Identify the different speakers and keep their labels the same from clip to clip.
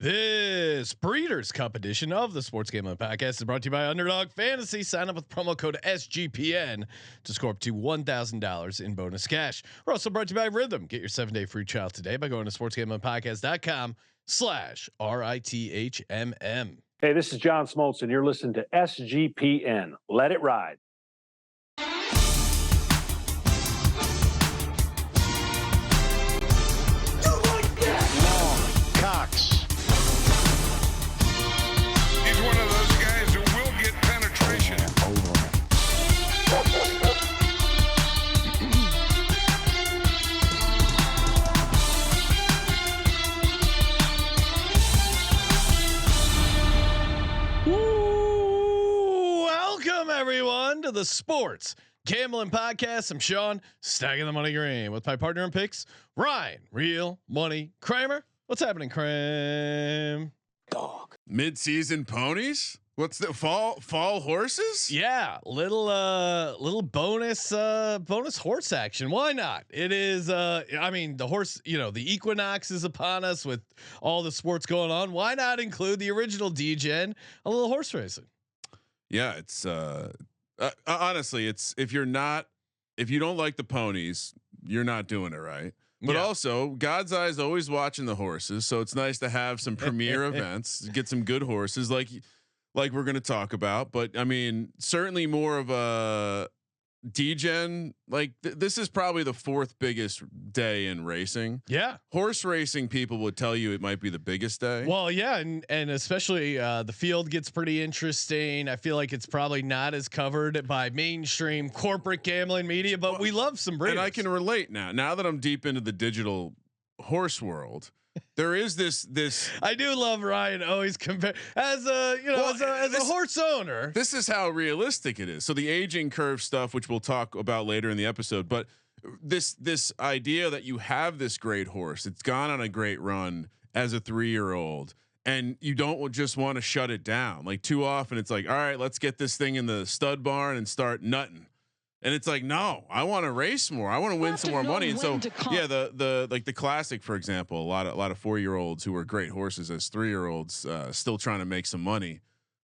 Speaker 1: This Breeders' Cup edition of the Sports Gambling Podcast is brought to you by Underdog Fantasy. Sign up with promo code SGPN to score up to $1,000 in bonus cash. We're also brought to you by Rhythm. Get your 7-day free trial today by going to sportsgamblingpodcast.com/RITHMM.
Speaker 2: Hey, this is John Smoltz, and you're listening to SGPN. Let it ride.
Speaker 1: Everyone to the Sports Gambling Podcast. I'm Sean, stacking the money green with my partner in picks, Ryan, Real Money Kramer. What's happening, Kramer?
Speaker 3: Dog. Mid-season ponies? What's the fall horses?
Speaker 1: Yeah, little bonus horse action. Why not? It is I mean, the horse, the equinox is upon us with all the sports going on. Why not include the original D-Gen, a little horse racing?
Speaker 3: Yeah, it's honestly, it's if you don't like the ponies, you're not doing it right. But also, God's eye is always watching the horses, so it's nice to have some premier events, get some good horses like we're going to talk about. But I mean, certainly more of a D-Gen. Like this is probably the fourth biggest day in racing.
Speaker 1: Yeah,
Speaker 3: horse racing people would tell you it might be the biggest day.
Speaker 1: Well, yeah, and especially the field gets pretty interesting. I feel like it's probably not as covered by mainstream corporate gambling media, but we love some breeders.
Speaker 3: And I can relate now that I'm deep into the digital horse world. There is this.
Speaker 1: I do love Ryan always compare as a horse owner.
Speaker 3: This is how realistic it is. So the aging curve stuff, which we'll talk about later in the episode, but this idea that you have this great horse, it's gone on a great run as a 3-year-old, and you don't just want to shut it down. Like too often, it's like, all right, let's get this thing in the stud barn and start nutting. And it's like, no, I want to race more. I want to win some more money. And so, yeah, the classic, for example, a lot of 4-year-olds who are great horses as 3-year-olds, still trying to make some money.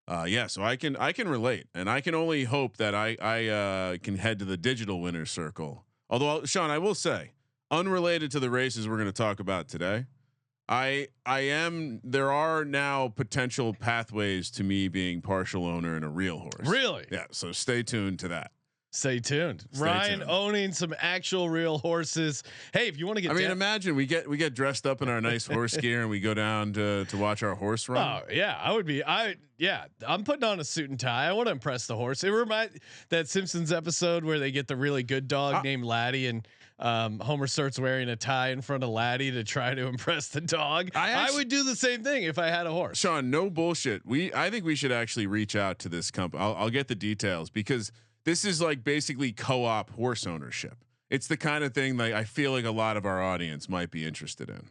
Speaker 3: So I can relate, and I can only hope that I can head to the digital winner's circle. Although, Sean, I will say, unrelated to the races we're going to talk about today, there are now potential pathways to me being partial owner in a real horse.
Speaker 1: Really?
Speaker 3: Yeah. So stay tuned to that.
Speaker 1: Stay tuned. Ryan owning some actual real horses. Hey, if you want to get,
Speaker 3: imagine we get dressed up in our nice horse gear and we go down to watch our horse run.
Speaker 1: Oh yeah, I'm putting on a suit and tie. I want to impress the horse. It reminds that Simpsons episode where they get the really good dog named Laddie, and Homer starts wearing a tie in front of Laddie to try to impress the dog. I would do the same thing if I had a horse.
Speaker 3: Sean, no bullshit. I think we should actually reach out to this company. I'll get the details, because this is like basically co-op horse ownership. It's the kind of thing that I feel like a lot of our audience might be interested in.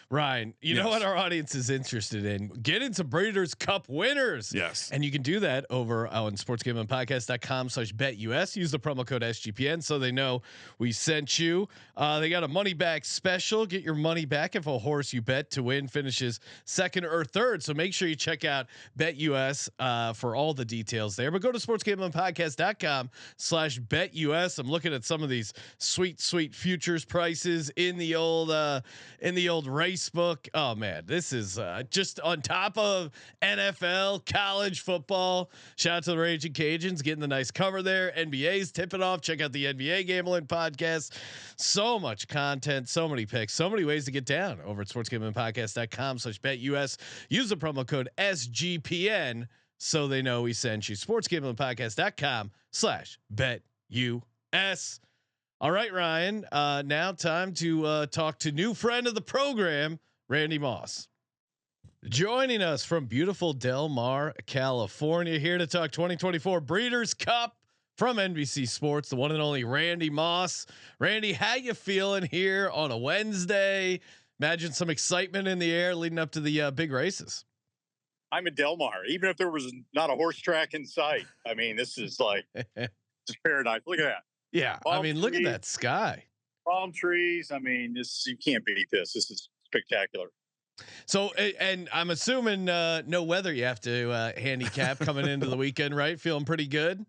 Speaker 1: Ryan, you know what our audience is interested in? Get into Breeders' Cup winners.
Speaker 3: Yes.
Speaker 1: And you can do that over on sportsgamblingpodcast.com/betus. Use the promo code SGPN so they know we sent you. They got a money back special. Get your money back if a horse you bet to win finishes second or third. So make sure you check out BetUS for all the details there. But go to sportsgamblingpodcast.com/betus. I'm looking at some of these sweet futures prices in the old race book. Oh man, this is just on top of NFL, college football. Shout out to the Raging Cajuns getting the nice cover there. NBA's tipping off. Check out the NBA Gambling Podcast. So much content, so many picks, so many ways to get down over at sportsgamblingpodcast.com/betus. Use the promo code SGPN so they know we sent you. sportsgamblingpodcast.com/betus. All right, Ryan. Now time to talk to new friend of the program, Randy Moss. Joining us from beautiful Del Mar, California, here to talk 2024 Breeders' Cup from NBC Sports, the one and only Randy Moss. Randy, how you feeling here on a Wednesday? Imagine some excitement in the air leading up to the big races.
Speaker 4: I'm in Del Mar, even if there was not a horse track in sight. I mean, this is like it's paradise. Look at that.
Speaker 1: Yeah,
Speaker 4: Palm
Speaker 1: I mean, look at
Speaker 4: trees,
Speaker 1: that sky.
Speaker 4: palm trees. I mean, you can't beat this. This is spectacular.
Speaker 1: So, and I'm assuming no weather you have to handicap coming into the weekend, right? Feeling pretty good.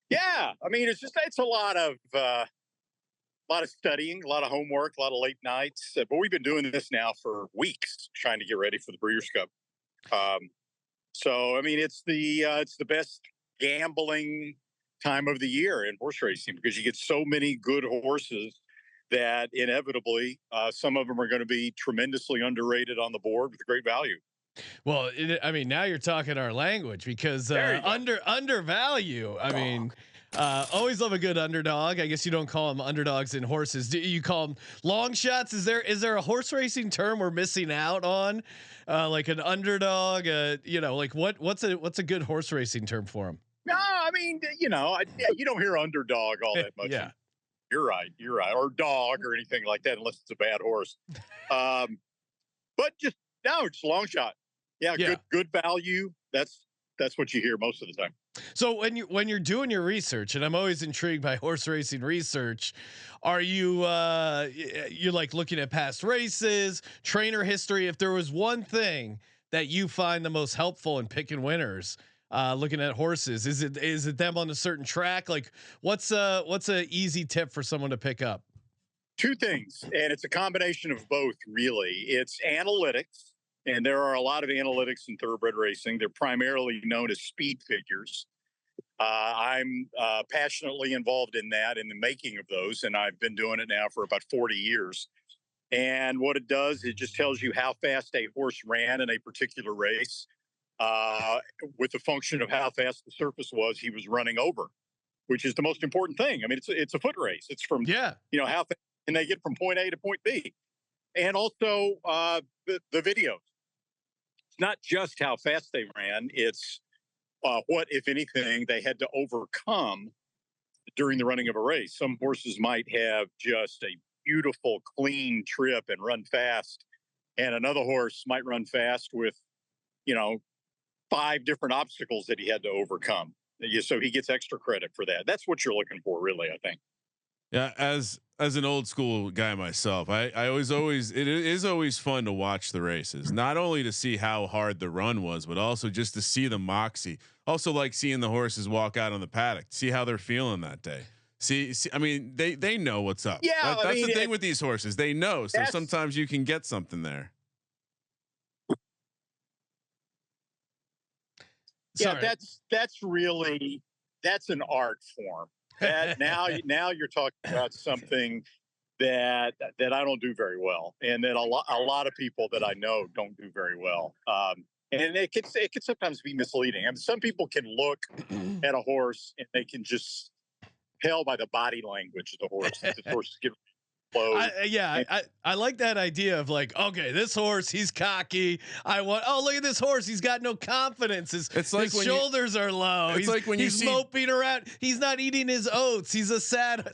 Speaker 4: Yeah, I mean, it's a lot of studying, a lot of homework, a lot of late nights. But we've been doing this now for weeks, trying to get ready for the Breeders' Cup. So I mean, it's the best gambling time of the year in horse racing because you get so many good horses that inevitably some of them are going to be tremendously underrated on the board with great value.
Speaker 1: Well, I mean, now you're talking our language because undervalue. I mean, always love a good underdog. I guess you don't call them underdogs in horses. Do you call them long shots? Is there a horse racing term we're missing out on? Like an underdog, like what's a good horse racing term for them?
Speaker 4: No, I mean, you don't hear underdog all that much.
Speaker 1: Yeah.
Speaker 4: You're right. Or dog or anything like that, unless it's a bad horse. But just long shot. Yeah. Good value. That's what you hear most of the time.
Speaker 1: So when you're doing your research, and I'm always intrigued by horse racing research, are you you're like looking at past races, trainer history? If there was one thing that you find the most helpful in picking winners, looking at horses, is it them on a certain track? Like what's a easy tip for someone to pick up?
Speaker 4: Two things, and it's a combination of both. Really, it's analytics. And there are a lot of analytics in thoroughbred racing. They're primarily known as speed figures. I'm passionately involved in that, in the making of those, and I've been doing it now for about 40 years. And what it does, it just tells you how fast a horse ran in a particular race, with the function of how fast the surface was he was running over, which is the most important thing. I mean, it's a foot race. It's from how fast can they get from point A to point B, and also the videos. Not just how fast they ran, it's what, if anything, they had to overcome during the running of a race. Some horses might have just a beautiful, clean trip and run fast, and another horse might run fast with, 5 different obstacles that he had to overcome. So he gets extra credit for that. That's what you're looking for, really, I think.
Speaker 3: Yeah, as an old school guy myself, it is always fun to watch the races, not only to see how hard the run was, but also just to see the moxie. Also like seeing the horses walk out on the paddock, see how they're feeling that day. See, I mean, they know what's up.
Speaker 4: Yeah,
Speaker 3: that's the thing with these horses. They know. So sometimes you can get something there.
Speaker 4: Yeah, that's an art form. That now you're talking about something that I don't do very well, and that a lot of people that I know don't do very well. And it can sometimes be misleading. I mean, some people can look at a horse and they can just tell by the body language of the horse that the horse is giving.
Speaker 1: I like that idea of like, okay, this horse, he's cocky. Look at this horse. He's got no confidence. His shoulders are low. He's moping around. He's not eating his oats. He's a sad,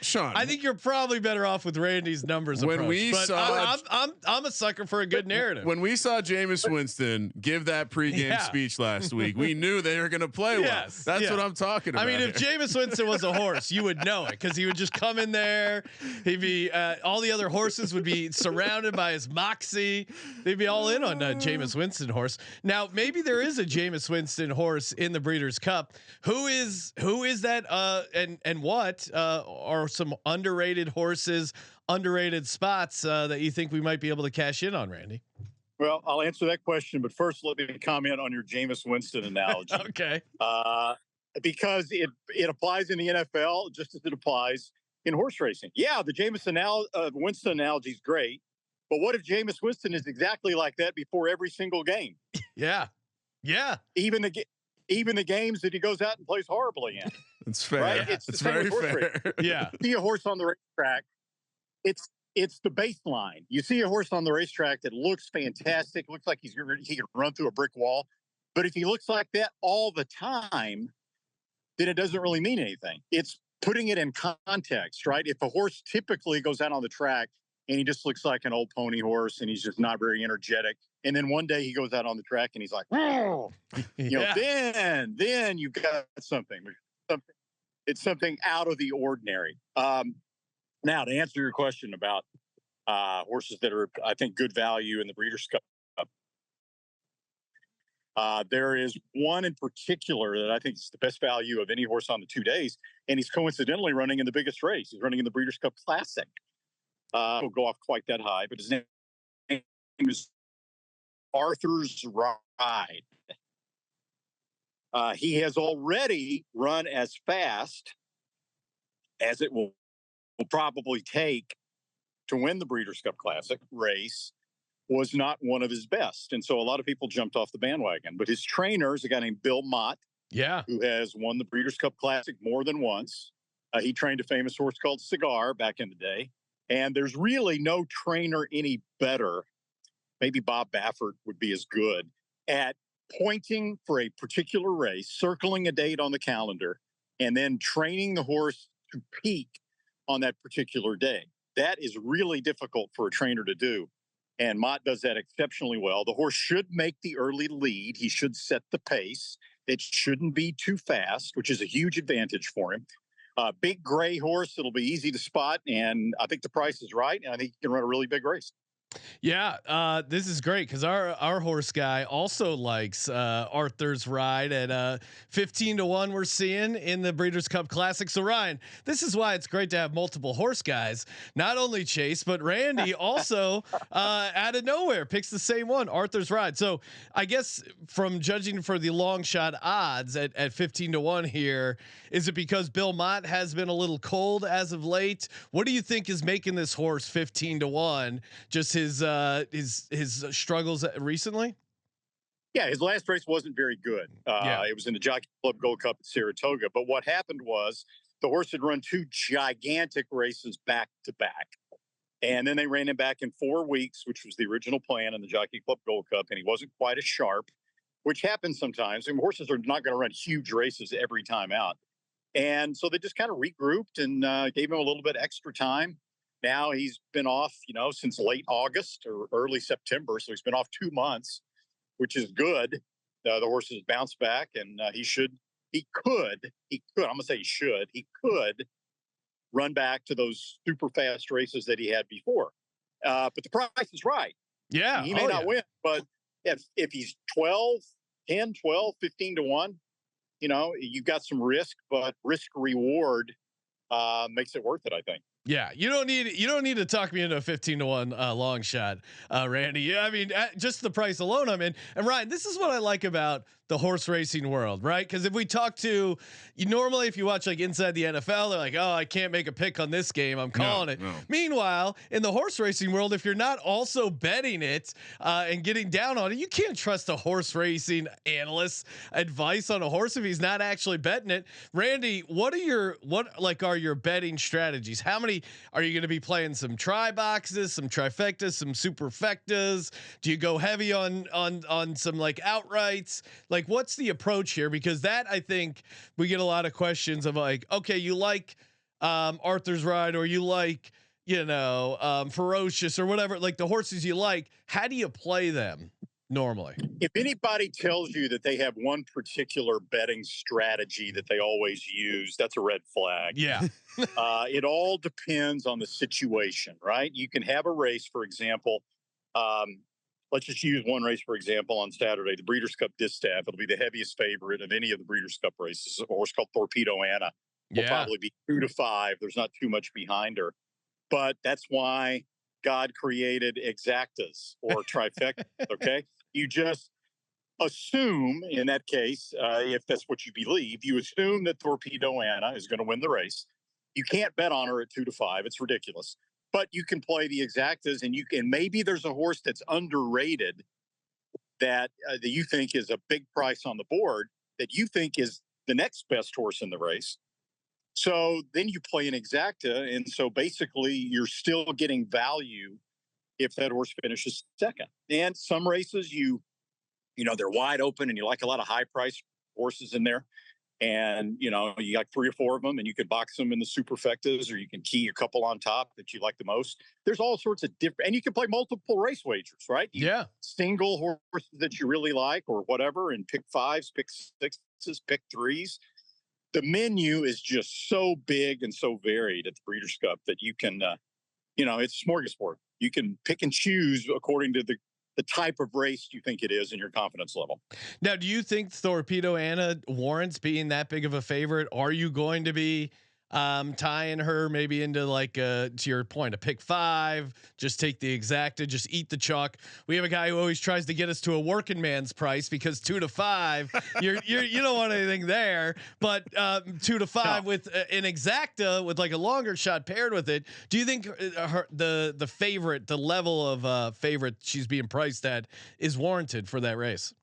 Speaker 3: Sean,
Speaker 1: I think you're probably better off with Randy's numbers approach. I'm a sucker for a good narrative.
Speaker 3: When we saw Jameis Winston give that pregame speech last week, we knew they were going to play well. That's what I'm talking about.
Speaker 1: I mean, if Jameis Winston was a horse, you would know it because he would just come in there. He'd be all the other horses would be surrounded by his moxie. They'd be all in on Jameis Winston horse. Now, maybe there is a Jameis Winston horse in the Breeders' Cup. Who is that? And what are some underrated horses, underrated spots that you think we might be able to cash in on, Randy?
Speaker 4: Well, I'll answer that question, but first let me comment on your Jameis Winston analogy.
Speaker 1: Okay.
Speaker 4: Because it applies in the NFL just as it applies in horse racing. Yeah, the Jameis Winston analogy is great, but what if Jameis Winston is exactly like that before every single game?
Speaker 1: Yeah.
Speaker 4: Even the games that he goes out and plays horribly in.
Speaker 3: It's fair.
Speaker 4: Right? It's very fair.
Speaker 1: Yeah.
Speaker 4: You see a horse on the racetrack, it's the baseline. You see a horse on the racetrack that looks fantastic, looks like he can run through a brick wall, but if he looks like that all the time, then it doesn't really mean anything. It's putting it in context, right? If a horse typically goes out on the track and he just looks like an old pony horse and he's just not very energetic, and then one day he goes out on the track and he's like, then you've got something. It's something out of the ordinary. Now, to answer your question about horses that are, I think, good value in the Breeders' Cup. There is one in particular that I think is the best value of any horse on the 2 days, and he's coincidentally running in the biggest race. He's running in the Breeders' Cup Classic. He'll go off quite that high, but his name is Arthur's Ride. He has already run as fast as it will probably take to win the Breeders' Cup Classic race. Was not one of his best. And so a lot of people jumped off the bandwagon. But his trainer is a guy named Bill Mott, who has won the Breeders' Cup Classic more than once. He trained a famous horse called Cigar back in the day. And there's really no trainer any better. Maybe Bob Baffert would be as good at pointing for a particular race, circling a date on the calendar, and then training the horse to peak on that particular day. That is really difficult for a trainer to do. And Mott does that exceptionally well. The horse should make the early lead. He should set the pace. It shouldn't be too fast, which is a huge advantage for him. Big gray horse, it'll be easy to spot. And I think the price is right. And I think he can run a really big race.
Speaker 1: Yeah, this is great because our horse guy also likes Arthur's Ride at 15-1. We're seeing in the Breeders' Cup Classic. So Ryan, this is why it's great to have multiple horse guys. Not only Chase, but Randy also out of nowhere picks the same one, Arthur's Ride. So I guess from judging for the long shot odds at 15-1 here, is it because Bill Mott has been a little cold as of late? What do you think is making this horse 15-1? Just his struggles recently?
Speaker 4: Yeah, his last race wasn't very good. It was in the Jockey Club Gold Cup at Saratoga. But what happened was the horse had run 2 gigantic races back to back. And then they ran him back in 4 weeks, which was the original plan in the Jockey Club Gold Cup. And he wasn't quite as sharp, which happens sometimes. And horses are not going to run huge races every time out. And so they just kind of regrouped and gave him a little bit extra time. Now he's been off, since late August or early September. So he's been off 2 months, which is good. The horse has bounced back and he could run back to those super fast races that he had before. But the price is right.
Speaker 1: Yeah.
Speaker 4: He may not win, but if he's 10, 12, 15-1, you've got some risk, but risk reward makes it worth it, I think.
Speaker 1: Yeah, you don't need to talk me into a 15-1 long shot, Randy. Yeah, I mean, just the price alone I'm in. And Ryan, this is what I like about the horse racing world, right? Because if we talk to you normally, if you watch like Inside the NFL, they're like, "Oh, I can't make a pick on this game. I'm calling it." No. Meanwhile, in the horse racing world, if you're not also betting it and getting down on it, you can't trust a horse racing analyst's advice on a horse if he's not actually betting it. Randy, what are your betting strategies? How many are you going to be playing? Some try boxes, some trifectas, some superfectas? Do you go heavy on some like outrights? Like, what's the approach here? Because that, I think we get a lot of questions of like, okay, you like Arthur's Ride, or you like, Ferocious or whatever, like the horses you like. How do you play them normally?
Speaker 4: If anybody tells you that they have one particular betting strategy that they always use, that's a red flag.
Speaker 1: Yeah.
Speaker 4: It all depends on the situation, right? You can have a race, for example. Let's just use one race, for example, on Saturday, the Breeders' Cup Distaff. It'll be the heaviest favorite of any of the Breeders' Cup races. A horse called Torpedo Anna will probably be 2-5. There's not too much behind her. But that's why God created exactas or trifecta, okay? You just assume, in that case, if that's what you believe, you assume that Torpedo Anna is going to win the race. You can't bet on her at 2-5. It's ridiculous. But you can play the exactas, and maybe there's a horse that's underrated that you think is a big price on the board that you think is the next best horse in the race. So then you play an exacta, and so basically you're still getting value if that horse finishes second. And some races they're wide open, and you like a lot of high price horses in there. And, you got 3 or 4 of them, and you can box them in the superfectas, or you can key a couple on top that you like the most. There's all sorts of different, and you can play multiple race wagers, right? Single horses that you really like or whatever, and pick 5s, pick 6s, pick 3s. The menu is just so big and so varied at the Breeders' Cup that you can, it's smorgasbord. you can pick and choose according to the type of race you think it is and your confidence level.
Speaker 1: Now, do you think Torpedo Anna warrants being that big of a favorite? Are you going to be tying her maybe into like to your point, a pick 5, just take the exacta, just eat the chalk? We have a guy who always tries to get us to a working man's price because 2 to 5, you don't want anything there, but 2 to 5 with an exacta with like a longer shot paired with it. Do you think the favorite, the level of favorite she's being priced at is warranted for that race?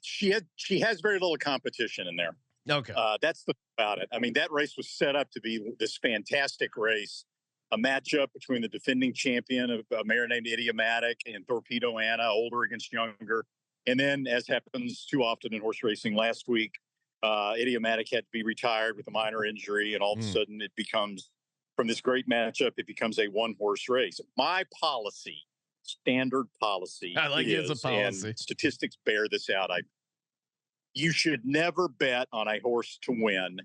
Speaker 4: She has very little competition in there.
Speaker 1: Okay.
Speaker 4: That's the thing about it. I mean, that race was set up to be this fantastic race, a matchup between the defending champion of a mare named Idiomatic and Torpedo Anna, older against younger. And then, as happens too often in horse racing, last week, Idiomatic had to be retired with a minor injury, and all of a sudden it becomes, from this great matchup, it becomes a one-horse race. My policy, standard policy,
Speaker 1: I like it's a policy.
Speaker 4: And statistics bear this out. You should never bet on a horse to win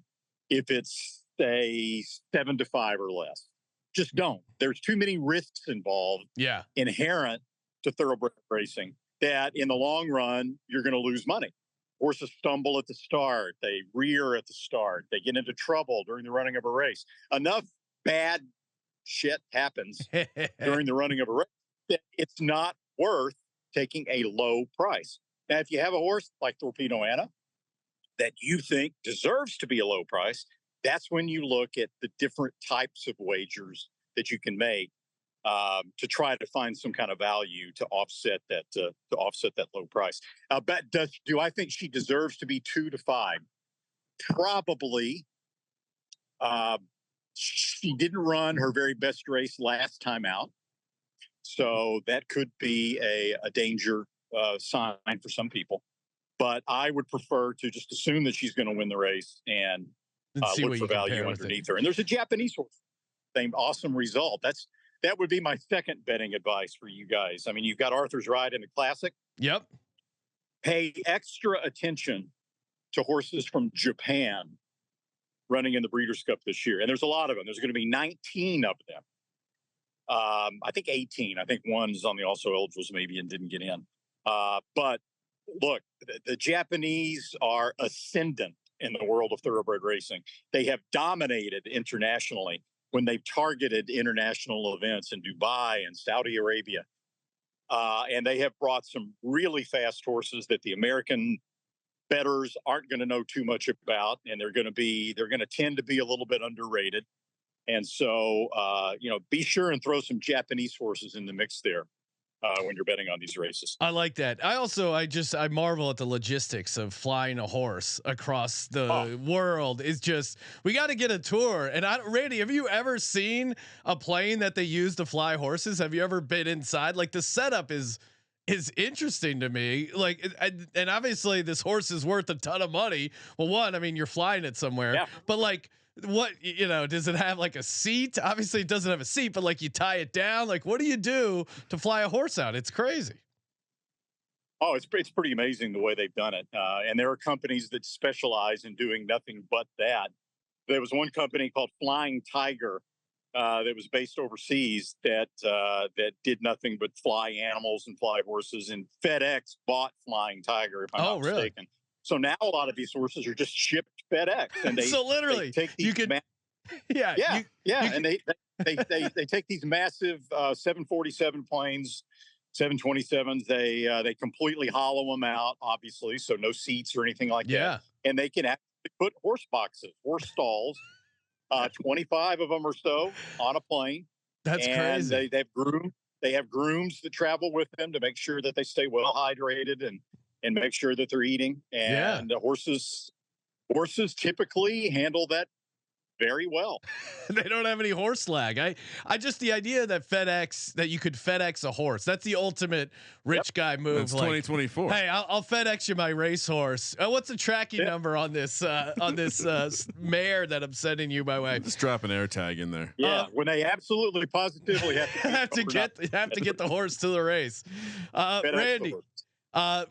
Speaker 4: if it's say 7 to 5 or less. Just don't. There's too many risks involved.
Speaker 1: Yeah.
Speaker 4: Inherent to thoroughbred racing that in the long run you're going to lose money. Horses stumble at the start. They rear at the start. They get into trouble during the running of a race. Enough bad shit happens during the running of a race that it's not worth taking a low price. Now, if you have a horse like Torpedo Anna that you think deserves to be a low price, that's when you look at the different types of wagers that you can make to try to find some kind of value to offset that low price. But do I think she deserves to be 2 to 5? Probably. She didn't run her very best race last time out, so that could be a danger sign for some people, but I would prefer to just assume that she's going to win the race and look for value underneath her. And there's a Japanese horse named Awesome Result. That would be my second betting advice for you guys. I mean, you've got Arthur's Ride in the Classic.
Speaker 1: Yep.
Speaker 4: Pay extra attention to horses from Japan running in the Breeders' Cup this year, and there's a lot of them. There's going to be 19 of them. I think 18. I think one's on the also eligibles maybe and didn't get in. But look, the Japanese are ascendant in the world of thoroughbred racing. They have dominated internationally when they've targeted international events in Dubai and Saudi Arabia. And they have brought some really fast horses that the American bettors aren't going to know too much about. And they're going to tend to be a little bit underrated. And so, be sure and throw some Japanese horses in the mix there. When you're betting on these races.
Speaker 1: I like that. I marvel at the logistics of flying a horse across the world. It's just, we got to get a tour. And Randy, have you ever seen a plane that they use to fly horses? Have you ever been inside? Like, the setup is interesting to me. Like, and obviously this horse is worth a ton of money. Well, one, I mean, you're flying it somewhere, but like, what, does it have like a seat? Obviously it doesn't have a seat, but like, you tie it down. Like, what do you do to fly a horse out? It's crazy.
Speaker 4: Oh, it's pretty amazing the way they've done it. And there are companies that specialize in doing nothing but that. There was one company called Flying Tiger that was based overseas that did nothing but fly animals and fly horses. And FedEx bought Flying Tiger, if I'm not mistaken. Really? So now a lot of these horses are just shipped FedEx, and
Speaker 1: so literally
Speaker 4: they take these and they take these massive 747 planes, 727s. They completely hollow them out, obviously, so no seats or anything like that. And they can actually put horse boxes, horse stalls, 25 of them or so on a plane.
Speaker 1: That's crazy.
Speaker 4: They have grooms that travel with them to make sure that they stay well hydrated and make sure that they're eating. And the horses typically handle that very well.
Speaker 1: They don't have any horse lag. I just, the idea that you could FedEx a horse, that's the ultimate rich guy move.
Speaker 3: That's like 2024.
Speaker 1: Hey, I'll FedEx you my racehorse. What's the tracking number on this mare that I'm sending you my way?
Speaker 3: Just drop an air tag in there.
Speaker 4: Yeah, when they absolutely positively have to
Speaker 1: get the horse to the race. Randy,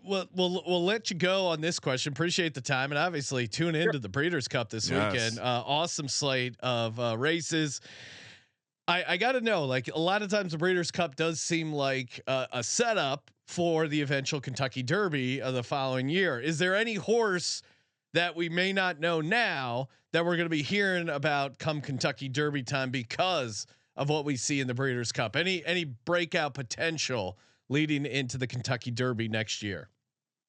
Speaker 1: we'll let you go on this question. Appreciate the time, and obviously tune into the Breeders' Cup this weekend. Awesome slate of races. I got to know, like a lot of times the Breeders' Cup does seem like a setup for the eventual Kentucky Derby of the following year. Is there any horse that we may not know now that we're going to be hearing about come Kentucky Derby time because of what we see in the Breeders' Cup? Any breakout potential leading into the Kentucky Derby next year?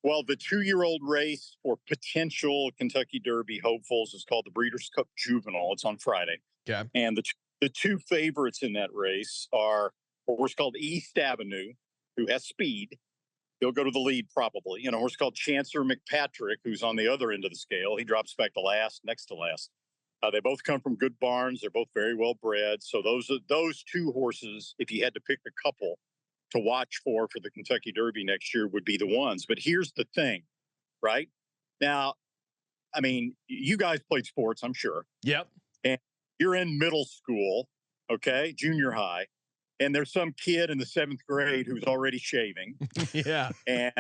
Speaker 4: Well, the 2-year-old race for potential Kentucky Derby hopefuls is called the Breeders' Cup Juvenile. It's on Friday.
Speaker 1: Okay.
Speaker 4: And the two favorites in that race are a horse called East Avenue, who has speed. He'll go to the lead probably. And a horse called Chancer McPatrick, who's on the other end of the scale. He drops back to last, next to last. They both come from good barns. They're both very well bred. So those two horses, if you had to pick a couple to watch for the Kentucky Derby next year, would be the ones. But here's the thing, right? Now, I mean, you guys played sports, I'm sure.
Speaker 1: Yep.
Speaker 4: And you're in middle school, okay, junior high, and there's some kid in the 7th grade who's already shaving.
Speaker 1: Yeah.
Speaker 4: And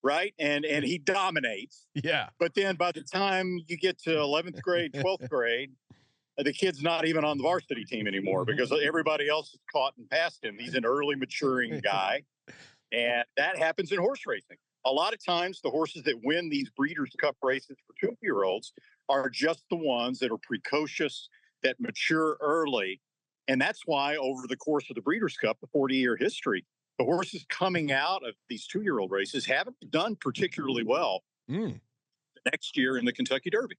Speaker 4: right. And he dominates.
Speaker 1: Yeah.
Speaker 4: But then by the time you get to 11th grade, 12th grade, the kid's not even on the varsity team anymore because everybody else is caught and passed him. He's an early maturing guy. And that happens in horse racing. A lot of times the horses that win these Breeders' Cup races for 2-year-olds are just the ones that are precocious, that mature early. And that's why over the course of the Breeders' Cup, the 40-year history, the horses coming out of these 2-year-old races haven't done particularly well the next year in the Kentucky Derby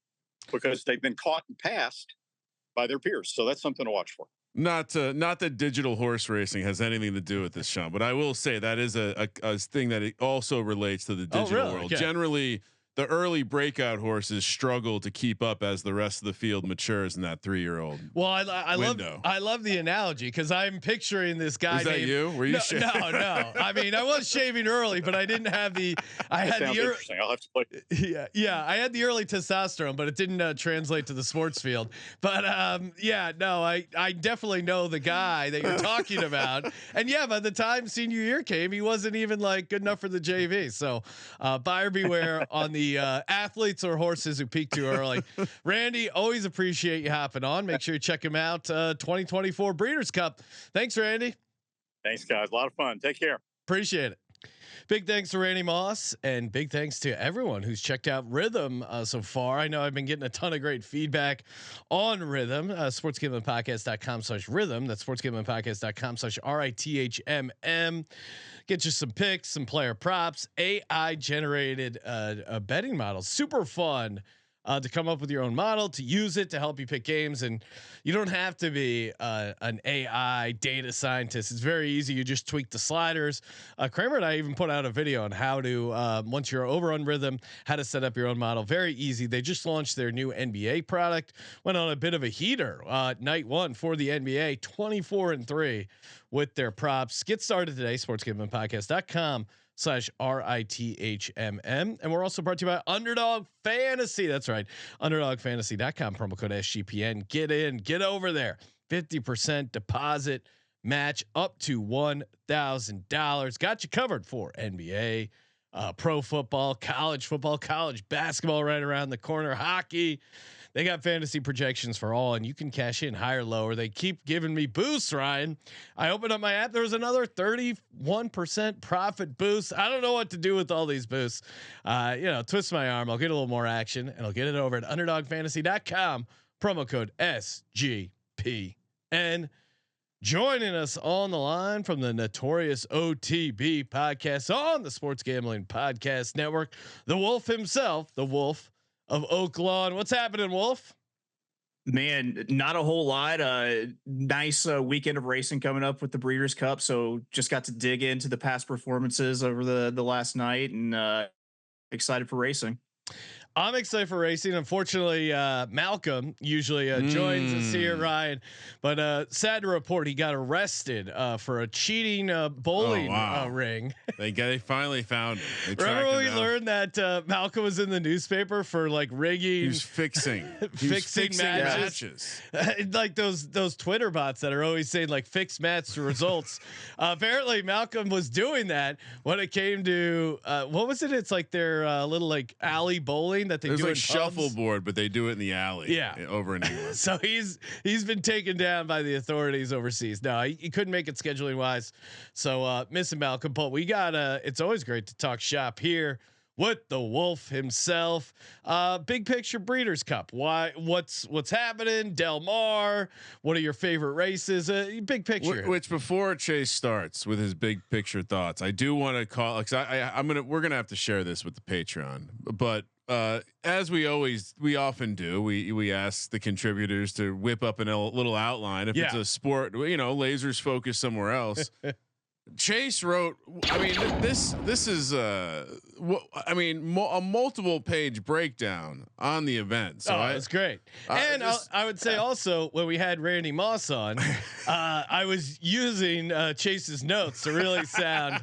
Speaker 4: because they've been caught and passed by their peers. So that's something to watch for.
Speaker 3: Not that digital horse racing has anything to do with this, Sean, but I will say that is a thing that it also relates to the digital world.
Speaker 1: Okay.
Speaker 3: Generally, the early breakout horses struggle to keep up as the rest of the field matures in that 3-year-old.
Speaker 1: Well, I love the analogy because I'm picturing this guy.
Speaker 3: Is that you? Were you?
Speaker 1: No. I mean, I was shaving early, but I didn't have the. I had the
Speaker 4: interesting. I'll have to play.
Speaker 1: Yeah. I had the early testosterone, but it didn't translate to the sports field. But I definitely know the guy that you're talking about. And yeah, by the time senior year came, he wasn't even like good enough for the JV. So buyer beware on the athletes or horses who peak too early. Randy, always appreciate you hopping on. Make sure you check him out. 2024 Breeders' Cup. Thanks, Randy.
Speaker 4: Thanks, guys. A lot of fun. Take care.
Speaker 1: Appreciate it. Big thanks to Randy Moss, and big thanks to everyone who's checked out Rhythm so far. I know I've been getting a ton of great feedback on Rhythm. sportsgamblingpodcast.com/rhythm. That's sportsgamblingpodcast.com/RITHMM. Get you some picks, some player props, AI generated betting models. Super fun to come up with your own model, to use it to help you pick games. And you don't have to be an AI data scientist. It's very easy. You just tweak the sliders. Kramer and I even put out a video on how to, once you're over on Rhythm, how to set up your own model. Very easy. They just launched their new NBA product, went on a bit of a heater night one for the NBA, 24-3 with their props. Get started today, sportsgamblingpodcast.com/RITHMM. And we're also brought to you by Underdog Fantasy. That's right. UnderdogFantasy.com, promo code SGPN. Get in, get over there. 50% deposit match up to $1,000. Got you covered for NBA, pro football, college basketball right around the corner, hockey. They got fantasy projections for all, and you can cash in higher, lower. They keep giving me boosts, Ryan. I opened up my app. There was another 31% profit boost. I don't know what to do with all these boosts. Twist my arm. I'll get a little more action, and I'll get it over at UnderdogFantasy.com. Promo code SGPN. Joining us on the line from the Notorious OTB podcast on the Sports Gambling Podcast Network, the Wolf himself, the Wolf of Oaklawn. What's happening, Wolf?
Speaker 5: Man, not a whole lot. Nice weekend of racing coming up with the Breeders' Cup. So just got to dig into the past performances over the last night, and excited for racing.
Speaker 1: I'm excited for racing. Unfortunately, Malcolm usually joins us here, Ryan, but sad to report he got arrested for a cheating bowling ring.
Speaker 3: They finally found him.
Speaker 1: Remember when we learned that Malcolm was in the newspaper for like rigging?
Speaker 3: He was fixing matches.
Speaker 1: Like those Twitter bots that are always saying like fixed match results. Apparently, Malcolm was doing that when it came to what was it? It's like their little like alley bowling thing that they
Speaker 3: There's
Speaker 1: do
Speaker 3: like
Speaker 1: in pubs.
Speaker 3: shuffleboard, but they do it in the alley.
Speaker 1: Yeah.
Speaker 3: Over in England.
Speaker 1: So he's been taken down by the authorities overseas. No, he couldn't make it scheduling wise. So missing Malcolm, but we got it's always great to talk shop here with the Wolf himself. Big picture Breeders' Cup. What's happening? Del Mar. What are your favorite races? Big picture.
Speaker 3: Which before Chase starts with his big picture thoughts, I do want to call, because we're gonna have to share this with the Patreon, but as we often do, we ask the contributors to whip up a little outline. If it's a sport, lasers focus somewhere else. Chase wrote, I mean, this is a multiple page breakdown on the event. So
Speaker 1: it's great. And I would say also when we had Randy Moss on, I was using Chase's notes to really sound,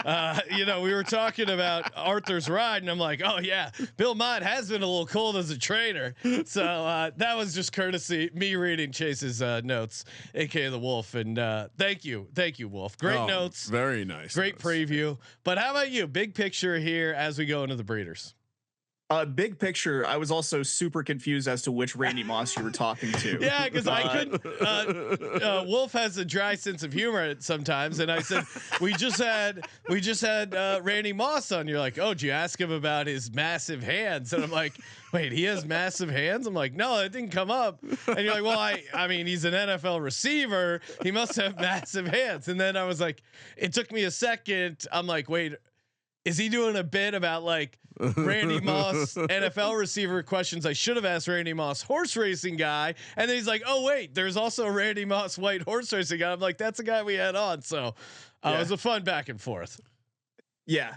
Speaker 1: we were talking about Arthur's ride and I'm like, oh yeah, Bill Mott has been a little cold as a trainer. So that was just courtesy me reading Chase's notes, aka the Wolf. And thank you, Wolf. Great notes.
Speaker 3: Very nice.
Speaker 1: Great preview. But how about you? Big picture here as we go into the Breeders.
Speaker 5: Big picture. I was also super confused as to which Randy Moss you were talking to.
Speaker 1: Yeah, because I couldn't. Wolf has a dry sense of humor sometimes, and I said we just had Randy Moss on. You're like, oh, did you ask him about his massive hands? And I'm like, wait, he has massive hands? I'm like, no, it didn't come up. And you're like, well, I mean, he's an NFL receiver. He must have massive hands. And then I was like, it took me a second. I'm like, wait, is he doing a bit about like Randy Moss NFL receiver questions I should have asked Randy Moss horse racing guy? And then he's like, oh wait, there's also a Randy Moss white horse racing guy. I'm like, that's the guy we had on. So it was a fun back and forth.
Speaker 5: Yeah.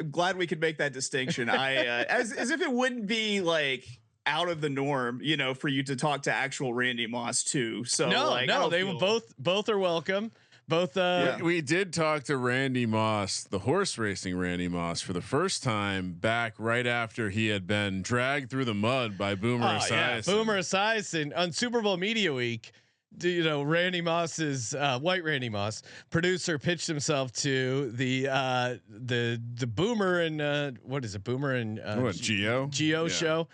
Speaker 5: Glad we could make that distinction. As if it wouldn't be like out of the norm, for you to talk to actual Randy Moss too. So
Speaker 1: no, they will both are welcome. Both
Speaker 3: we did talk to Randy Moss, the horse racing Randy Moss, for the first time back right after he had been dragged through the mud by Boomer Esiason.
Speaker 1: Yeah. Boomer Esiason on Super Bowl Media Week. Randy Moss's white Randy Moss producer pitched himself to the Boomer and what is it? Boomer and Geo show.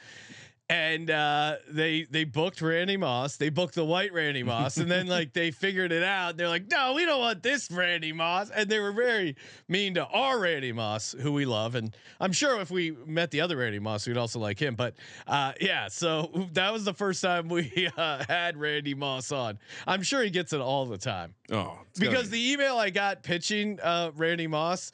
Speaker 1: And they booked Randy Moss. They booked the white Randy Moss, and then like they figured it out. They're like, no, we don't want this Randy Moss. And they were very mean to our Randy Moss, who we love. And I'm sure if we met the other Randy Moss, we'd also like him. But so that was the first time we had Randy Moss on. I'm sure he gets it all the time.
Speaker 3: Oh,
Speaker 1: because the email I got pitching Randy Moss,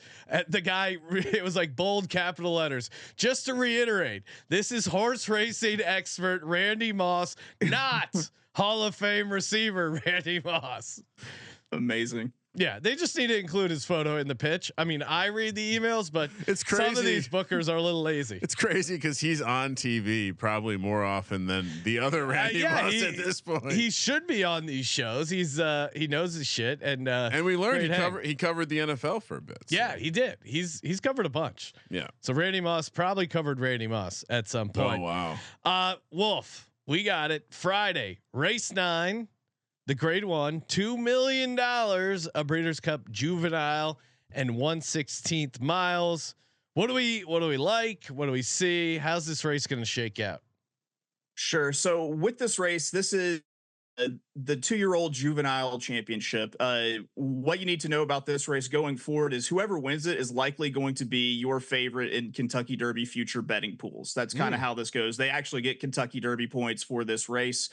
Speaker 1: the guy, it was like bold capital letters. Just to reiterate, this is horse racing expert Randy Moss, not Hall of Fame receiver Randy Moss.
Speaker 5: Amazing.
Speaker 1: Yeah, they just need to include his photo in the pitch. I mean, I read the emails, but
Speaker 3: it's crazy.
Speaker 1: Some of these bookers are a little lazy.
Speaker 3: It's crazy because he's on TV probably more often than the other Randy Moss at this point.
Speaker 1: He should be on these shows. He's he knows his shit, and
Speaker 3: we learned he covered the NFL for a bit. So.
Speaker 1: Yeah, he did. He's covered a bunch.
Speaker 3: Yeah.
Speaker 1: So Randy Moss probably covered Randy Moss at some point.
Speaker 3: Oh wow.
Speaker 1: Wolf, we got it. Friday, race 9. The grade 1, $2 million, a Breeders' Cup Juvenile and 1/16 miles. What do we like? What do we see? How's this race going to shake out?
Speaker 5: Sure. So with this race, this is the 2-year-old Juvenile Championship. What you need to know about this race going forward is whoever wins it is likely going to be your favorite in Kentucky Derby future betting pools. That's kind of how this goes. They actually get Kentucky Derby points for this race.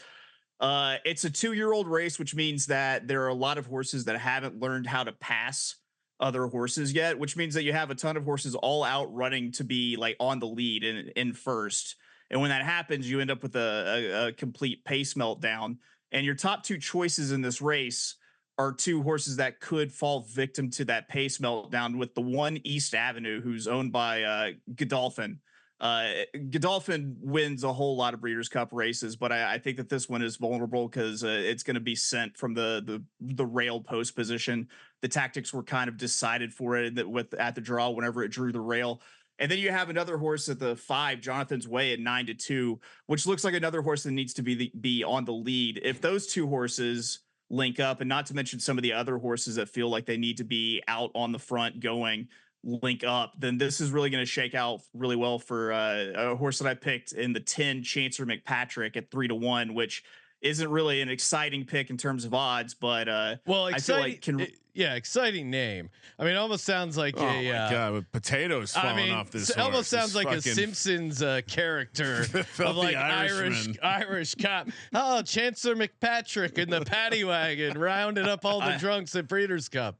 Speaker 5: It's a 2-year-old race, which means that there are a lot of horses that haven't learned how to pass other horses yet, which means that you have a ton of horses all out running to be like on the lead in first. And when that happens, you end up with a complete pace meltdown. And your top 2 choices in this race are 2 horses that could fall victim to that pace meltdown, with the one East Avenue, who's owned by Godolphin. Godolphin wins a whole lot of Breeders' Cup races, but I think that this one is vulnerable because it's going to be sent from the rail post position. The tactics were kind of decided for it at the draw whenever it drew the rail. And then you have another horse at the 5, Jonathan's Way, at 9-2, which looks like another horse that needs to be on the lead. If those 2 horses link up, and not to mention some of the other horses that feel like they need to be out on the front going, link up, then this is really going to shake out really well for a horse that I picked in the 10 Chancer McPatrick at 3-1, which isn't really an exciting pick in terms of odds, but
Speaker 1: well,
Speaker 5: I feel like
Speaker 1: exciting name. I mean, it almost sounds like
Speaker 3: my God, with potatoes falling off this.
Speaker 1: It almost
Speaker 3: horse.
Speaker 1: sounds like a Simpsons character of like Irish cop. Oh, Chancellor McPatrick in the paddy wagon rounded up all the drunks at Breeders' Cup.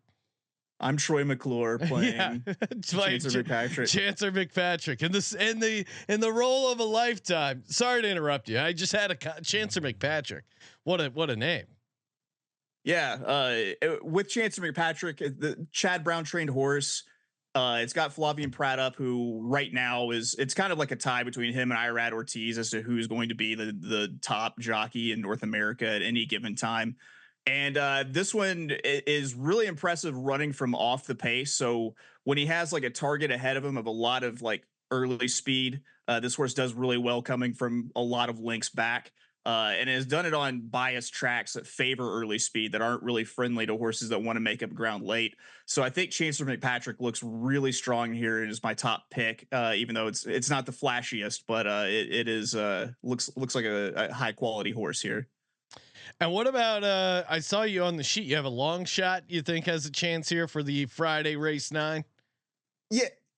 Speaker 5: I'm Troy McClure playing
Speaker 1: Chancellor McPatrick, in the role of a lifetime. Sorry to interrupt you. I just had a Chancellor McPatrick. What a name.
Speaker 5: Yeah, with Chancellor McPatrick, the Chad Brown trained horse. It's got Flavien Prat up, who right now it's kind of like a tie between him and Irad Ortiz as to who's going to be the top jockey in North America at any given time. And this one is really impressive running from off the pace. So when he has like a target ahead of him of a lot of like early speed, this horse does really well coming from a lot of links back. And has done it on biased tracks that favor early speed that aren't really friendly to horses that want to make up ground late. So I think Chancellor McPatrick looks really strong here and is my top pick, even though it's not the flashiest, but it is looks like a high quality horse here.
Speaker 1: And what about I saw you on the sheet. You have a long shot you think has a chance here for the Friday race 9?